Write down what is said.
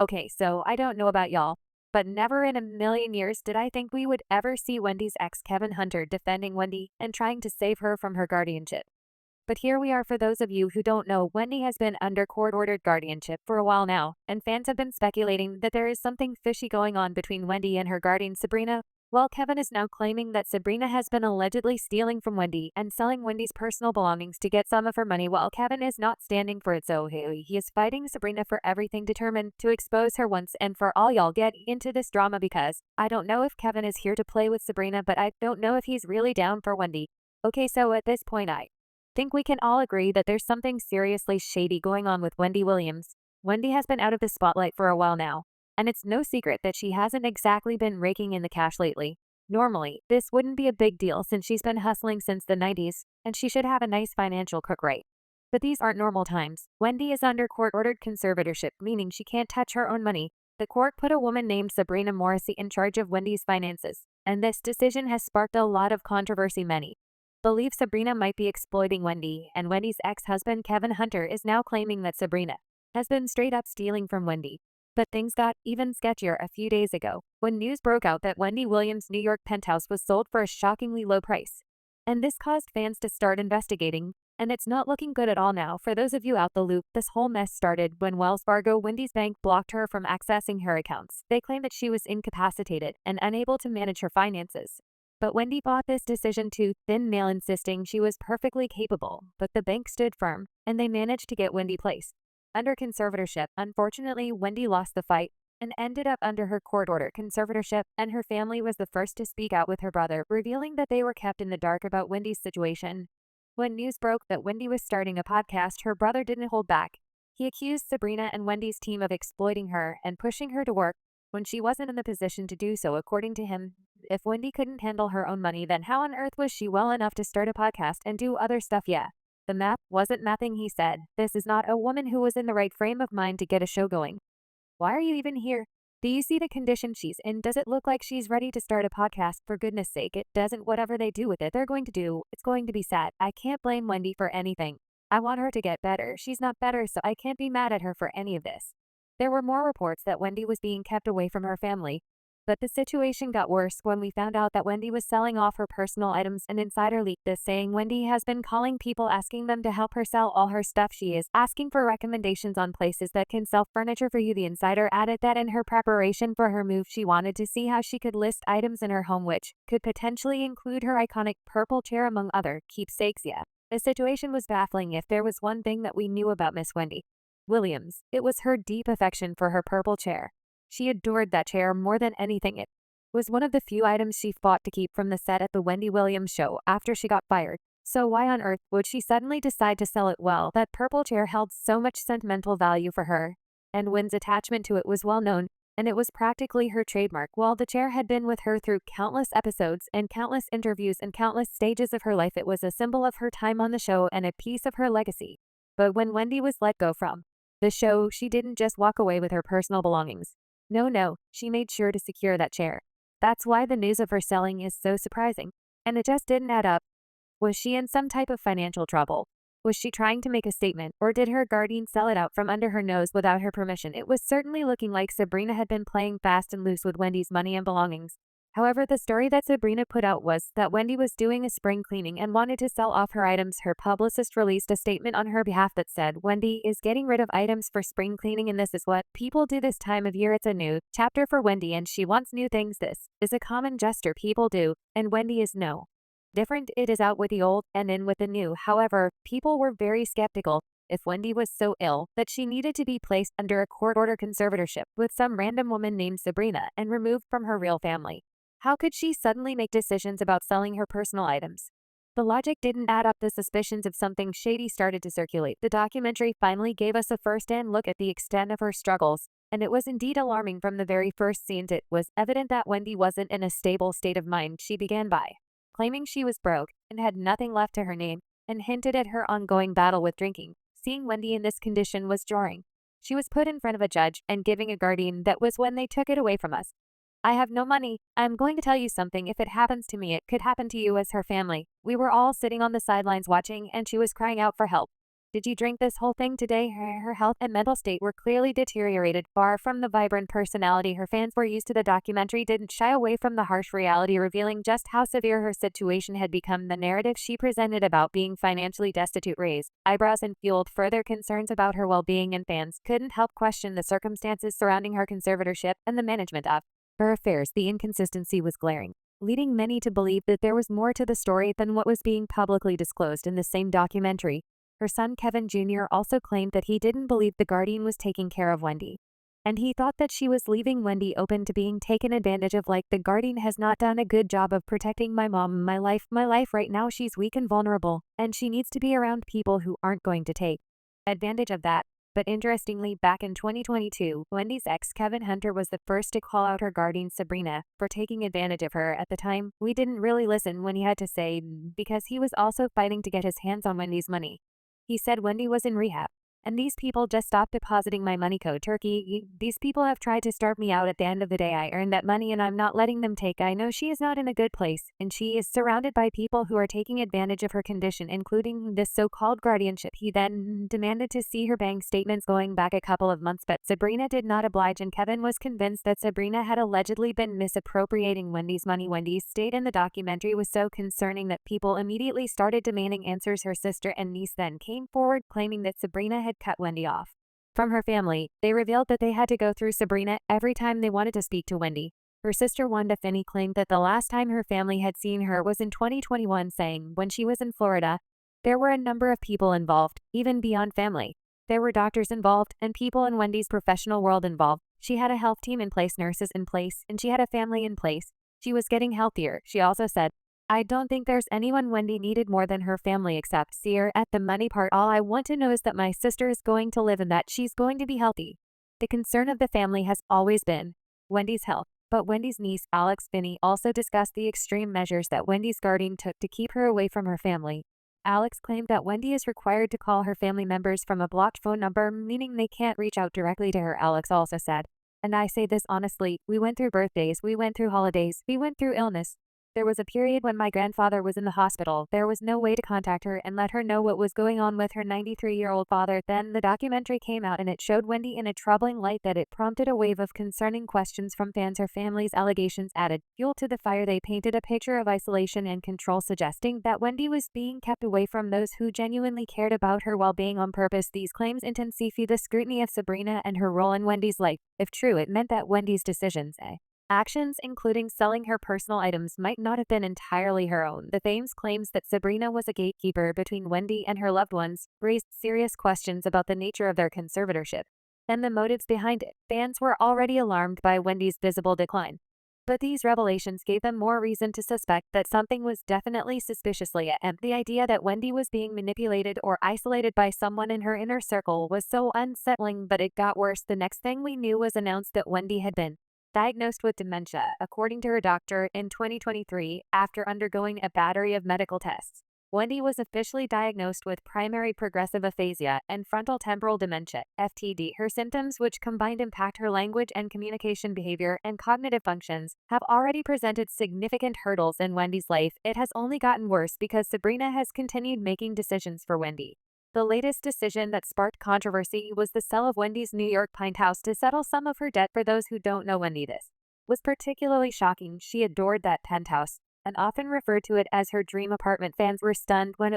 Okay, so I don't know about y'all, but never in a million years did I think we would ever see Wendy's ex Kevin Hunter defending Wendy and trying to save her from her guardianship. But here we are. For those of you who don't know, Wendy has been under court-ordered guardianship for a while now, and fans have been speculating that there is something fishy going on between Wendy and her guardian Sabrina. Well, Kevin is now claiming that Sabrina has been allegedly stealing from Wendy and selling Wendy's personal belongings to get some of her money, while Kevin is not standing for it, so he is fighting Sabrina for everything, determined to expose her once and for all. Y'all get into this drama because I don't know if Kevin is here to play with Sabrina, but I don't know if he's really down for Wendy. Okay, so at this point I think we can all agree that there's something seriously shady going on with Wendy Williams. Wendy has been out of the spotlight for a while now, and it's no secret that she hasn't exactly been raking in the cash lately. Normally, this wouldn't be a big deal since she's been hustling since the 90s, and she should have a nice financial crook, right? But these aren't normal times. Wendy is under court-ordered conservatorship, meaning she can't touch her own money. The court put a woman named Sabrina Morrissey in charge of Wendy's finances, and this decision has sparked a lot of controversy. Many believe Sabrina might be exploiting Wendy, and Wendy's ex-husband Kevin Hunter is now claiming that Sabrina has been straight up stealing from Wendy. But things got even sketchier a few days ago when news broke out that Wendy Williams' New York penthouse was sold for a shockingly low price. And this caused fans to start investigating, and it's not looking good at all now. For those of you out the loop, this whole mess started when Wells Fargo, Wendy's bank, blocked her from accessing her accounts. They claimed that she was incapacitated and unable to manage her finances. But Wendy fought this decision tooth and nail, insisting she was perfectly capable, but the bank stood firm, and they managed to get Wendy placed under conservatorship. Unfortunately, Wendy lost the fight and ended up under her court-ordered conservatorship, and her family was the first to speak out, with her brother revealing that they were kept in the dark about Wendy's situation. When news broke that Wendy was starting a podcast, her brother didn't hold back. He accused Sabrina and Wendy's team of exploiting her and pushing her to work when she wasn't in the position to do so. According to him, if Wendy couldn't handle her own money, then how on earth was she well enough to start a podcast and do other stuff? Yeah. The map wasn't mapping, he said. This is not a woman who was in the right frame of mind to get a show going. Why are you even here? Do you see the condition she's in? Does it look like she's ready to start a podcast? For goodness sake, it doesn't. Whatever they do with it, they're going to do. It's going to be sad. I can't blame Wendy for anything. I want her to get better. She's not better, so I can't be mad at her for any of this. There were more reports that Wendy was being kept away from her family, but the situation got worse when we found out that Wendy was selling off her personal items. An insider leaked this, saying Wendy has been calling people asking them to help her sell all her stuff. She is asking for recommendations on places that can sell furniture for you. The insider added that in her preparation for her move, she wanted to see how she could list items in her home which could potentially include her iconic purple chair among other keepsakes. Yeah, the situation was baffling. If there was one thing that we knew about Miss Wendy Williams, it was her deep affection for her purple chair. She adored that chair more than anything. It was one of the few items she fought to keep from the set at the Wendy Williams show after she got fired. So why on earth would she suddenly decide to sell it? Well, that purple chair held so much sentimental value for her, and Wynn's attachment to it was well known, and it was practically her trademark. While the chair had been with her through countless episodes and countless interviews and countless stages of her life, it was a symbol of her time on the show and a piece of her legacy. But when Wendy was let go from the show, she didn't just walk away with her personal belongings. No, she made sure to secure that chair. That's why the news of her selling is so surprising. And it just didn't add up. Was she in some type of financial trouble? Was she trying to make a statement, or did her guardian sell it out from under her nose without her permission? It was certainly looking like Sabrina had been playing fast and loose with Wendy's money and belongings. However, the story that Sabrina put out was that Wendy was doing a spring cleaning and wanted to sell off her items. Her publicist released a statement on her behalf that said, "Wendy is getting rid of items for spring cleaning, and this is what people do this time of year. It's a new chapter for Wendy, and she wants new things. This is a common gesture people do, and Wendy is no different. It is out with the old and in with the new." However, people were very skeptical. If Wendy was so ill that she needed to be placed under a court-order conservatorship with some random woman named Sabrina and removed from her real family, how could she suddenly make decisions about selling her personal items? The logic didn't add up. The suspicions of something shady started to circulate. The documentary finally gave us a first-hand look at the extent of her struggles, and it was indeed alarming. From the very first scenes, it was evident that Wendy wasn't in a stable state of mind. She began by claiming she was broke and had nothing left to her name, and hinted at her ongoing battle with drinking. Seeing Wendy in this condition was jarring. She was put in front of a judge and giving a guardian. That was when they took it away from us. I have no money. I'm going to tell you something. If it happens to me, it could happen to you. As her family, we were all sitting on the sidelines watching, and she was crying out for help. Did you drink this whole thing today? Her health and mental state were clearly deteriorated. Far from the vibrant personality her fans were used to, the documentary didn't shy away from the harsh reality, revealing just how severe her situation had become. The narrative she presented about being financially destitute raised eyebrows and fueled further concerns about her well-being, and fans couldn't help question the circumstances surrounding her conservatorship and the management of her affairs. The inconsistency was glaring, leading many to believe that there was more to the story than what was being publicly disclosed. In the same documentary, her son Kevin Jr. also claimed that he didn't believe the Guardian was taking care of Wendy, and he thought that she was leaving Wendy open to being taken advantage of. Like, the Guardian has not done a good job of protecting my mom. My life right now, she's weak and vulnerable, and she needs to be around people who aren't going to take advantage of that. But interestingly, back in 2022, Wendy's ex Kevin Hunter was the first to call out her guardian Sabrina for taking advantage of her. At the time, we didn't really listen when he had to say, because he was also fighting to get his hands on Wendy's money. He said Wendy was in rehab, and these people just stopped depositing my money. Code turkey. These people have tried to starve me out. At the end of the day, I earned that money and I'm not letting them take. I know she is not in a good place, and she is surrounded by people who are taking advantage of her condition, including this so-called guardianship. He then demanded to see her bank statements going back a couple of months, but Sabrina did not oblige, and Kevin was convinced that Sabrina had allegedly been misappropriating Wendy's money. Wendy's state in the documentary was so concerning that people immediately started demanding answers. Her sister and niece then came forward claiming that Sabrina had cut Wendy off from her family. They revealed that they had to go through Sabrina every time they wanted to speak to Wendy. Her sister Wanda Finney claimed that the last time her family had seen her was in 2021, saying when she was in Florida, there were a number of people involved, even beyond family. There were doctors involved and people in Wendy's professional world involved. She had a health team in place, nurses in place, and she had a family in place. She was getting healthier. She also said, I don't think there's anyone Wendy needed more than her family except Sear. At the money part, all I want to know is that my sister is going to live and that she's going to be healthy. The concern of the family has always been Wendy's health. But Wendy's niece, Alex Finney, also discussed the extreme measures that Wendy's guardian took to keep her away from her family. Alex claimed that Wendy is required to call her family members from a blocked phone number, meaning they can't reach out directly to her. Alex also said, and I say this honestly, we went through birthdays, we went through holidays, we went through illness. There was a period when my grandfather was in the hospital. There was no way to contact her and let her know what was going on with her 93-year-old father. Then the documentary came out and it showed Wendy in a troubling light that it prompted a wave of concerning questions from fans. Her family's allegations added fuel to the fire. They painted a picture of isolation and control, suggesting that Wendy was being kept away from those who genuinely cared about her well-being on purpose. These claims intensify the scrutiny of Sabrina and her role in Wendy's life. If true, it meant that Wendy's decisions, actions, including selling her personal items, might not have been entirely her own. The Fame's claims that Sabrina was a gatekeeper between Wendy and her loved ones raised serious questions about the nature of their conservatorship and the motives behind it. Fans were already alarmed by Wendy's visible decline, but these revelations gave them more reason to suspect that something was definitely suspiciously afoot. The idea that Wendy was being manipulated or isolated by someone in her inner circle was so unsettling, but it got worse. The next thing we knew was announced that Wendy had been diagnosed with dementia, according to her doctor, in 2023 after undergoing a battery of medical tests. Wendy was officially diagnosed with primary progressive aphasia and frontotemporal dementia, FTD. Her symptoms, which combined impact her language and communication behavior and cognitive functions, have already presented significant hurdles in Wendy's life. It has only gotten worse because Sabrina has continued making decisions for Wendy. The latest decision that sparked controversy was the sale of Wendy's New York penthouse to settle some of her debt. For those who don't know Wendy, this was particularly shocking. She adored that penthouse and often referred to it as her dream apartment. Fans were stunned when it